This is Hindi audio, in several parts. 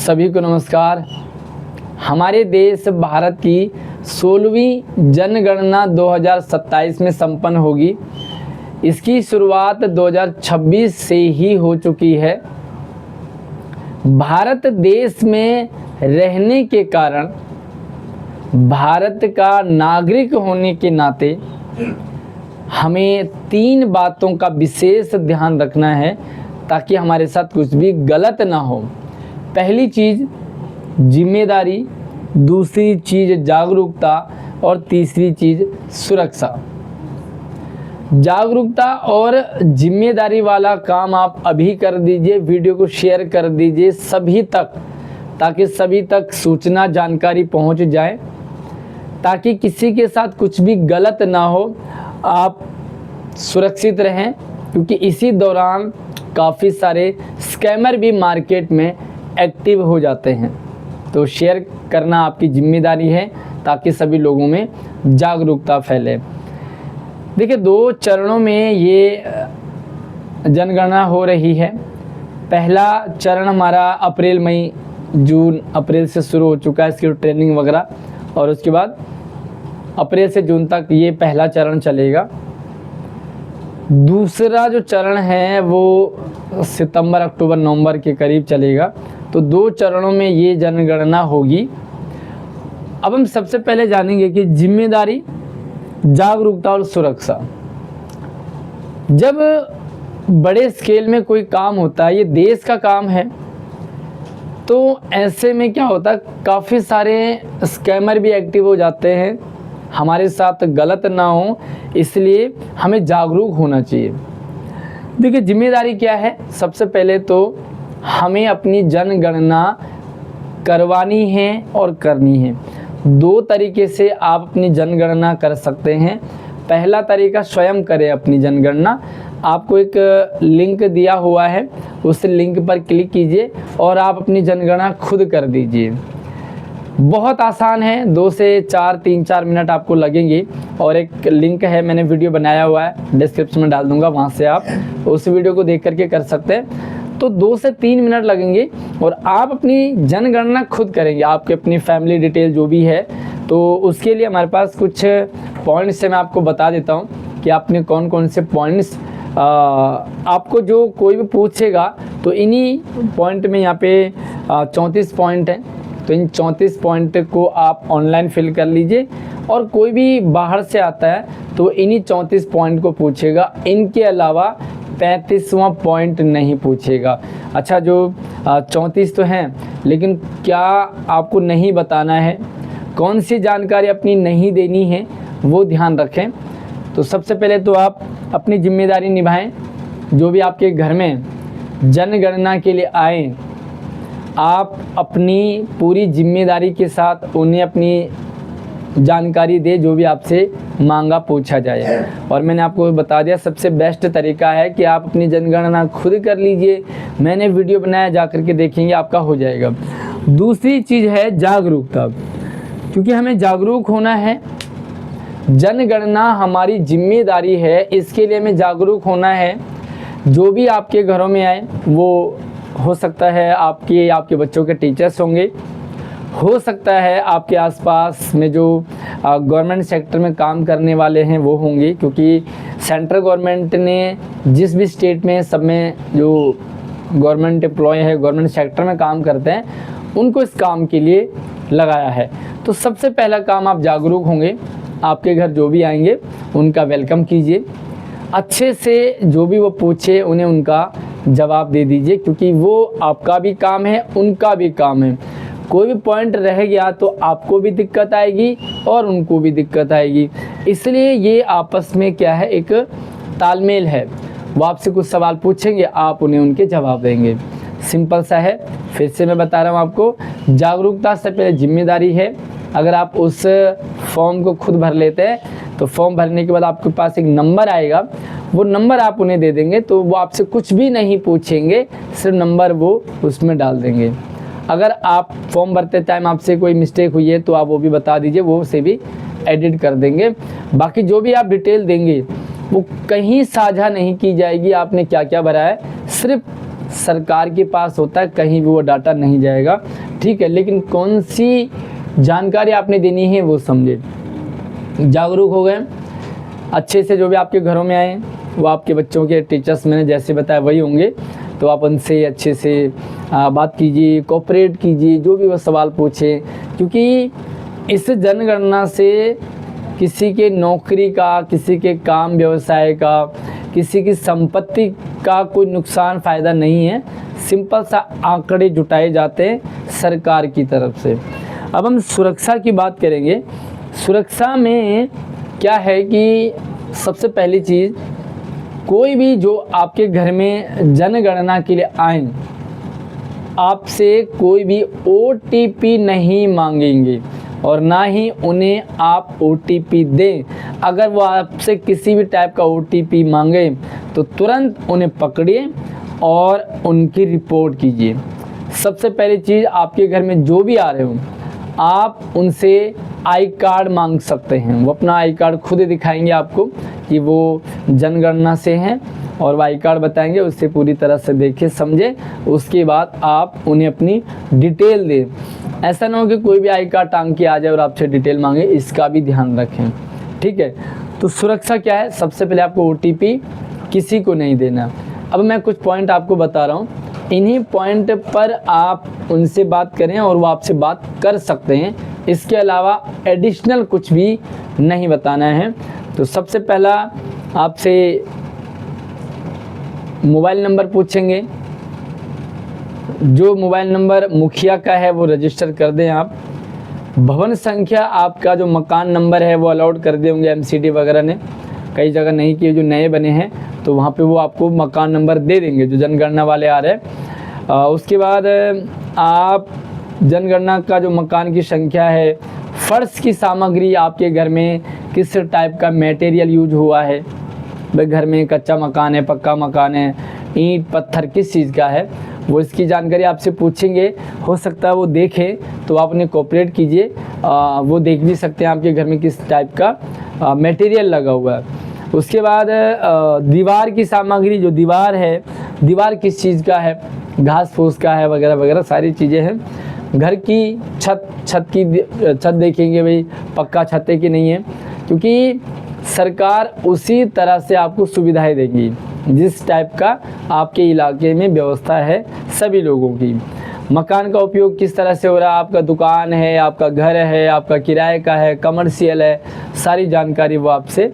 सभी को नमस्कार। हमारे देश भारत की 16वीं जनगणना 2027 में संपन्न होगी। इसकी शुरुआत 2026 से ही हो चुकी है। भारत देश में रहने के कारण, भारत का नागरिक होने के नाते हमें 3 बातों का विशेष ध्यान रखना है ताकि हमारे साथ कुछ भी गलत ना हो। पहली चीज़ जिम्मेदारी, दूसरी चीज़ जागरूकता और तीसरी चीज़ सुरक्षा। जागरूकता और जिम्मेदारी वाला काम आप अभी कर दीजिए, वीडियो को शेयर कर दीजिए सभी तक, ताकि सभी तक सूचना जानकारी पहुंच जाए, ताकि किसी के साथ कुछ भी गलत ना हो, आप सुरक्षित रहें। क्योंकि इसी दौरान काफ़ी सारे स्कैमर भी मार्केट में एक्टिव हो जाते हैं। तो शेयर करना आपकी जिम्मेदारी है ताकि सभी लोगों में जागरूकता फैले। देखिए, 2 चरणों में ये जनगणना हो रही है। पहला चरण हमारा अप्रैल, मई, जून, अप्रैल से शुरू हो चुका है, इसकी ट्रेनिंग वगैरह, और उसके बाद अप्रैल से जून तक ये पहला चरण चलेगा। दूसरा जो चरण है वो सितंबर, अक्टूबर, नवंबर के करीब चलेगा। तो 2 चरणों में ये जनगणना होगी। अब हम सबसे पहले जानेंगे कि जिम्मेदारी, जागरूकता और सुरक्षा। जब बड़े स्केल में कोई काम होता है, ये देश का काम है, तो ऐसे में क्या होता है, काफ़ी सारे स्कैमर भी एक्टिव हो जाते हैं। हमारे साथ गलत ना हो, इसलिए हमें जागरूक होना चाहिए। देखिए, जिम्मेदारी क्या है? सबसे पहले तो हमें अपनी जनगणना करवानी है और करनी है। 2 तरीके से आप अपनी जनगणना कर सकते हैं। पहला तरीका, स्वयं करें अपनी जनगणना। आपको एक लिंक दिया हुआ है, उस लिंक पर क्लिक कीजिए और आप अपनी जनगणना खुद कर दीजिए। बहुत आसान है, 2 से 3-4 मिनट आपको लगेंगे। और एक लिंक है, मैंने वीडियो बनाया हुआ है, डिस्क्रिप्शन में डाल दूंगा, वहाँ से आप उस वीडियो को देख करके कर सकते हैं। तो 2 से 3 मिनट लगेंगे और आप अपनी जनगणना खुद करेंगे। आपके अपनी फैमिली डिटेल जो भी है, तो उसके लिए हमारे पास कुछ पॉइंट्स से मैं आपको बता देता हूँ कि आपने कौन कौन से पॉइंट्स, आपको जो कोई भी पूछेगा तो इन्हीं पॉइंट में, यहाँ पे 34 पॉइंट हैं, तो इन 34 पॉइंट को आप ऑनलाइन फिल कर लीजिए। और कोई भी बाहर से आता है तो इन्हीं 34 पॉइंट को पूछेगा, इनके अलावा 35वां पॉइंट नहीं पूछेगा। अच्छा, जो 34 तो हैं, लेकिन क्या आपको नहीं बताना है, कौन सी जानकारी अपनी नहीं देनी है, वो ध्यान रखें। तो सबसे पहले तो आप अपनी जिम्मेदारी निभाएं। जो भी आपके घर में जनगणना के लिए आए, आप अपनी पूरी जिम्मेदारी के साथ उन्हें अपनी जानकारी दे, जो भी आपसे मांगा पूछा जाए। और मैंने आपको बता दिया, सबसे बेस्ट तरीका है कि आप अपनी जनगणना खुद कर लीजिए। मैंने वीडियो बनाया, जा करके देखेंगे, आपका हो जाएगा। दूसरी चीज़ है जागरूकता, क्योंकि हमें जागरूक होना है। जनगणना हमारी जिम्मेदारी है, इसके लिए हमें जागरूक होना है। जो भी आपके घरों में आए, वो हो सकता है आपके बच्चों के टीचर्स होंगे, हो सकता है आपके आसपास में जो गवर्नमेंट सेक्टर में काम करने वाले हैं वो होंगे, क्योंकि सेंट्रल गवर्नमेंट ने जिस भी स्टेट में, सब में जो गवर्नमेंट एम्प्लॉय है, गवर्नमेंट सेक्टर में काम करते हैं, उनको इस काम के लिए लगाया है। तो सबसे पहला काम, आप जागरूक होंगे। आपके घर जो भी आएंगे उनका वेलकम कीजिए, अच्छे से जो भी वो पूछे उन्हें उनका जवाब दे दीजिए, क्योंकि वो आपका भी काम है, उनका भी काम है। कोई भी पॉइंट रह गया तो आपको भी दिक्कत आएगी और उनको भी दिक्कत आएगी। इसलिए ये आपस में क्या है, एक तालमेल है। वो आपसे कुछ सवाल पूछेंगे, आप उन्हें उनके जवाब देंगे। सिंपल सा है। फिर से मैं बता रहा हूँ आपको, जागरूकता से पहले जिम्मेदारी है। अगर आप उस फॉर्म को खुद भर लेते हैं तो फॉर्म भरने के बाद आपके पास एक नंबर आएगा, वो नंबर आप उन्हें दे देंगे, तो वो आपसे कुछ भी नहीं पूछेंगे, सिर्फ नंबर वो उसमें डाल देंगे। अगर आप फॉर्म भरते टाइम आपसे कोई मिस्टेक हुई है तो आप वो भी बता दीजिए, वो उसे भी एडिट कर देंगे। बाकी जो भी आप डिटेल देंगे वो कहीं साझा नहीं की जाएगी, आपने क्या क्या भरा है, सिर्फ सरकार के पास होता है, कहीं भी वो डाटा नहीं जाएगा, ठीक है। लेकिन कौन सी जानकारी आपने देनी है वो समझे। जागरूक हो गए अच्छे से, जो भी आपके घरों में आए वो आपके बच्चों के टीचर्स मैंने जैसे बताया वही होंगे, तो आप उनसे अच्छे से बात कीजिए, कोऑपरेट कीजिए, जो भी वो सवाल पूछे, क्योंकि इस जनगणना से किसी के नौकरी का, किसी के काम व्यवसाय का, किसी की संपत्ति का कोई नुकसान फ़ायदा नहीं है। सिंपल सा आंकड़े जुटाए जाते हैं सरकार की तरफ से। अब हम सुरक्षा की बात करेंगे। सुरक्षा में क्या है कि सबसे पहली चीज़, कोई भी जो आपके घर में जनगणना के लिए आए, आपसे कोई भी OTP नहीं मांगेंगे और ना ही उन्हें आप OTP दें। अगर वो आपसे किसी भी टाइप का OTP मांगे तो तुरंत उन्हें पकड़िए और उनकी रिपोर्ट कीजिए। सबसे पहली चीज़, आपके घर में जो भी आ रहे हो, आप उनसे आई कार्ड मांग सकते हैं। वो अपना आई कार्ड खुद ही दिखाएंगे आपको कि वो जनगणना से हैं, और वो आई कार्ड बताएंगे, उससे पूरी तरह से देखे समझे, उसके बाद आप उन्हें अपनी डिटेल दें। ऐसा ना हो कि कोई भी आई कार्ड टांग के आ जाए और आपसे डिटेल मांगे, इसका भी ध्यान रखें, ठीक है। तो सुरक्षा क्या है, सबसे पहले आपको OTP किसी को नहीं देना। अब मैं कुछ पॉइंट आपको बता रहा हूँ, इन्हीं पॉइंट पर आप उनसे बात करें और वो आपसे बात कर सकते हैं। इसके अलावा एडिशनल कुछ भी नहीं बताना है। तो सबसे पहला आपसे मोबाइल नंबर पूछेंगे। जो मोबाइल नंबर मुखिया का है वो रजिस्टर कर दें आप। भवन संख्या, आपका जो मकान नंबर है वो अलाउड कर दिए होंगे MCD वगैरह ने, कई जगह नहीं किए, जो नए बने हैं तो वहाँ पे वो आपको मकान नंबर दे देंगे जो जनगणना वाले आ रहे हैं। उसके बाद आप जनगणना का जो मकान की संख्या है, फर्श की सामग्री, आपके घर में किस टाइप का मटेरियल यूज हुआ है, भाई घर में कच्चा मकान है, पक्का मकान है, ईंट पत्थर किस चीज़ का है, वो इसकी जानकारी आपसे पूछेंगे। हो सकता है वो देखें तो आप उन्हें कोऑपरेट कीजिए। वो देख भी सकते हैं आपके घर में किस टाइप का मटेरियल लगा हुआ है। उसके बाद दीवार की सामग्री, जो दीवार है, दीवार किस चीज़ का है, घास फूस का है वगैरह वगैरह सारी चीज़ें हैं। घर की छत देखेंगे भाई पक्का छत है कि नहीं है, क्योंकि सरकार उसी तरह से आपको सुविधाएं देगी जिस टाइप का आपके इलाके में व्यवस्था है सभी लोगों की। मकान का उपयोग किस तरह से हो रहा है, आपका दुकान है, आपका घर है, आपका किराए का है, कमर्शियल है, सारी जानकारी वो आपसे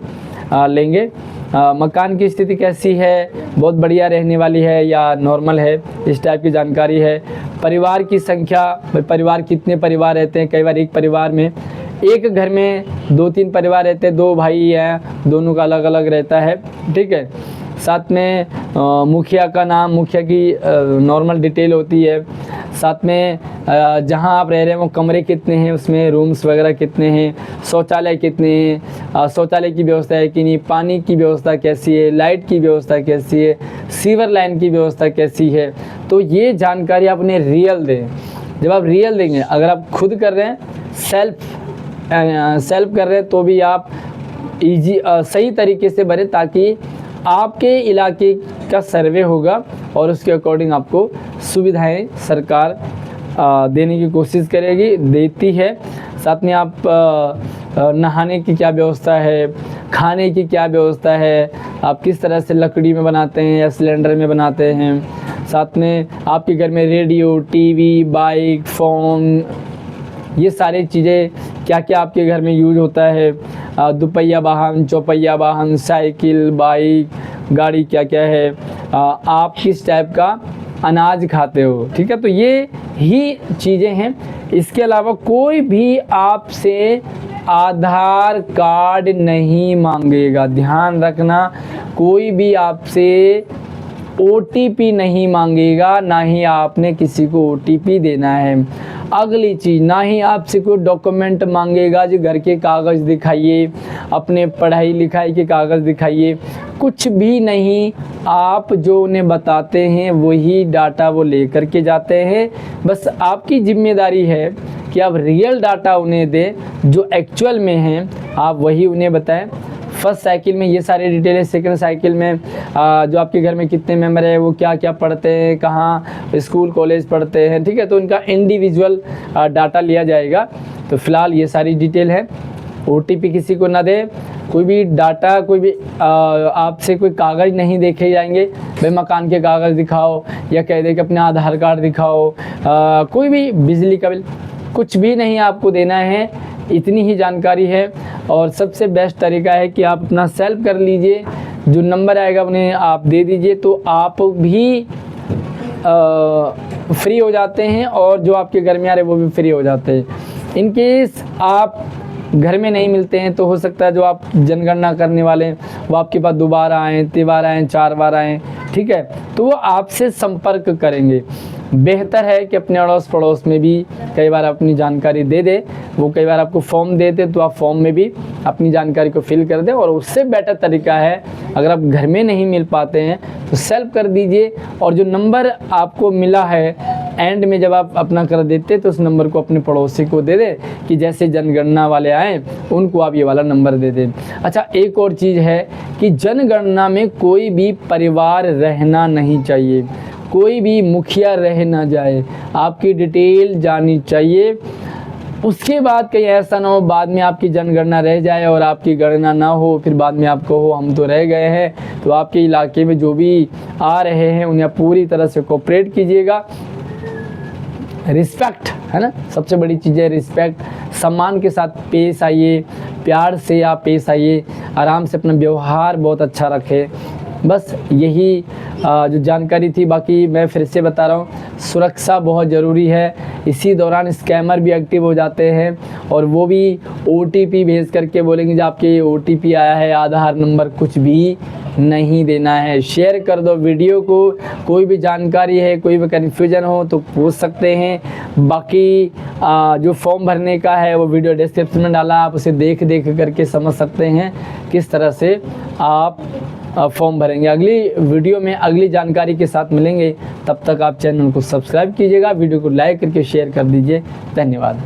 लेंगे। मकान की स्थिति कैसी है, बहुत बढ़िया रहने वाली है या नॉर्मल है, इस टाइप की जानकारी है। परिवार की संख्या, परिवार कितने परिवार रहते हैं, कई बार एक परिवार में, एक घर में 2-3 परिवार रहते हैं, 2 भाई हैं, दोनों का अलग अलग रहता है, ठीक है। साथ में मुखिया का नाम, मुखिया की नॉर्मल डिटेल होती है। साथ में जहां आप रह रहे हैं वो कमरे कितने हैं, उसमें रूम्स वगैरह कितने हैं, शौचालय कितने हैं, शौचालय की व्यवस्था है कि नहीं, पानी की व्यवस्था कैसी है, लाइट की व्यवस्था कैसी है, सीवर लाइन की व्यवस्था कैसी है। तो ये जानकारी आप उन्हें रियल दें। जब आप रियल देंगे, अगर आप खुद कर रहे हैं, सेल्फ कर रहे हैं, तो भी आप सही तरीके से भरें, ताकि आपके इलाके का सर्वे होगा और उसके अकॉर्डिंग आपको सुविधाएं सरकार देने की कोशिश करेगी, देती है। साथ में आप नहाने की क्या व्यवस्था है, खाने की क्या व्यवस्था है, आप किस तरह से लकड़ी में बनाते हैं या सिलेंडर में बनाते हैं। साथ में आपके घर में रेडियो, टीवी, बाइक, फ़ोन, ये सारी चीज़ें क्या क्या आपके घर में यूज होता है, दुपहिया वाहन, चौपहिया वाहन, साइकिल, बाइक, गाड़ी क्या क्या है, आप किस टाइप का अनाज खाते हो, ठीक है। तो ये ही चीज़ें हैं। इसके अलावा कोई भी आपसे आधार कार्ड नहीं मांगेगा, ध्यान रखना। कोई भी आपसे OTP नहीं मांगेगा, ना ही आपने किसी को OTP देना है। अगली चीज़, ना ही आपसे कोई डॉक्यूमेंट मांगेगा, जो घर के कागज़ दिखाइए, अपने पढ़ाई लिखाई के कागज़ दिखाइए, कुछ भी नहीं। आप जो उन्हें बताते हैं वही डाटा वो लेकर के जाते हैं। बस आपकी जिम्मेदारी है कि आप रियल डाटा उन्हें दें, जो एक्चुअल में हैं, आप वही उन्हें बताएं। फर्स्ट साइकिल में ये सारी डिटेल है, सेकंड साइकिल में जो आपके घर में कितने मेंबर है, वो क्या क्या पढ़ते हैं, कहाँ स्कूल कॉलेज पढ़ते हैं, ठीक है, तो इनका इंडिविजुअल डाटा लिया जाएगा। तो फिलहाल ये सारी डिटेल है। OTP किसी को ना दे, कोई भी डाटा, कोई भी आपसे कोई कागज़ नहीं देखे जाएंगे, भाई मकान के कागज़ दिखाओ या कह दे कि अपने आधार कार्ड दिखाओ, कोई भी बिजली का बिल, कुछ भी नहीं आपको देना है। इतनी ही जानकारी है। और सबसे बेस्ट तरीका है कि आप अपना सेल्फ कर लीजिए, जो नंबर आएगा उन्हें आप दे दीजिए, तो आप भी फ्री हो जाते हैं और जो आपके घर में आ रहे वो भी फ्री हो जाते हैं। इन केस आप घर में नहीं मिलते हैं तो हो सकता है जो आप जनगणना करने वाले हैं वो आपके पास 2 बार आएँ, 3 बार आएँ, 4 बार आएँ, ठीक है, तो वो आपसे संपर्क करेंगे। बेहतर है कि अपने अड़ोस पड़ोस में भी कई बार अपनी जानकारी दे दे, वो कई बार आपको फॉर्म देते तो आप फॉर्म में भी अपनी जानकारी को फिल कर दें। और उससे बेटर तरीका है, अगर आप घर में नहीं मिल पाते हैं तो सेल्फ कर दीजिए, और जो नंबर आपको मिला है एंड में जब आप अपना कर देते तो उस नंबर को अपने पड़ोसी को दे दें कि जैसे जनगणना वाले आए उनको आप ये वाला नंबर दे दें। अच्छा, एक और चीज़ है कि जनगणना में कोई भी परिवार रहना नहीं चाहिए, कोई भी मुखिया रह ना जाए, आपकी डिटेल जानी चाहिए। उसके बाद कहीं ऐसा ना हो बाद में आपकी जनगणना रह जाए और आपकी गणना ना हो, फिर बाद में आप कहो हम तो रह गए हैं। तो आपके इलाके में जो भी आ रहे हैं उन्हें पूरी तरह से कोऑपरेट कीजिएगा। रिस्पेक्ट है ना, सबसे बड़ी चीज़ है रिस्पेक्ट। सम्मान के साथ पेश आइए, प्यार से आप पेश आइए, आराम से अपना व्यवहार बहुत अच्छा रखें। बस यही जो जानकारी थी। बाकी मैं फिर से बता रहा हूँ, सुरक्षा बहुत ज़रूरी है। इसी दौरान स्कैमर भी एक्टिव हो जाते हैं और वो भी OTP भेज करके बोलेंगे जो आपके OTP आया है, आधार नंबर कुछ भी नहीं देना है। शेयर कर दो वीडियो को, कोई भी जानकारी है, कोई भी कन्फ्यूजन हो तो पूछ सकते हैं। बाकी जो फॉर्म भरने का है वो वीडियो डिस्क्रिप्शन में डाला, आप उसे देख करके समझ सकते हैं किस तरह से आप फॉर्म भरेंगे। अगली वीडियो में अगली जानकारी के साथ मिलेंगे, तब तक आप चैनल को सब्सक्राइब कीजिएगा, वीडियो को लाइक करके शेयर कर दीजिए। धन्यवाद।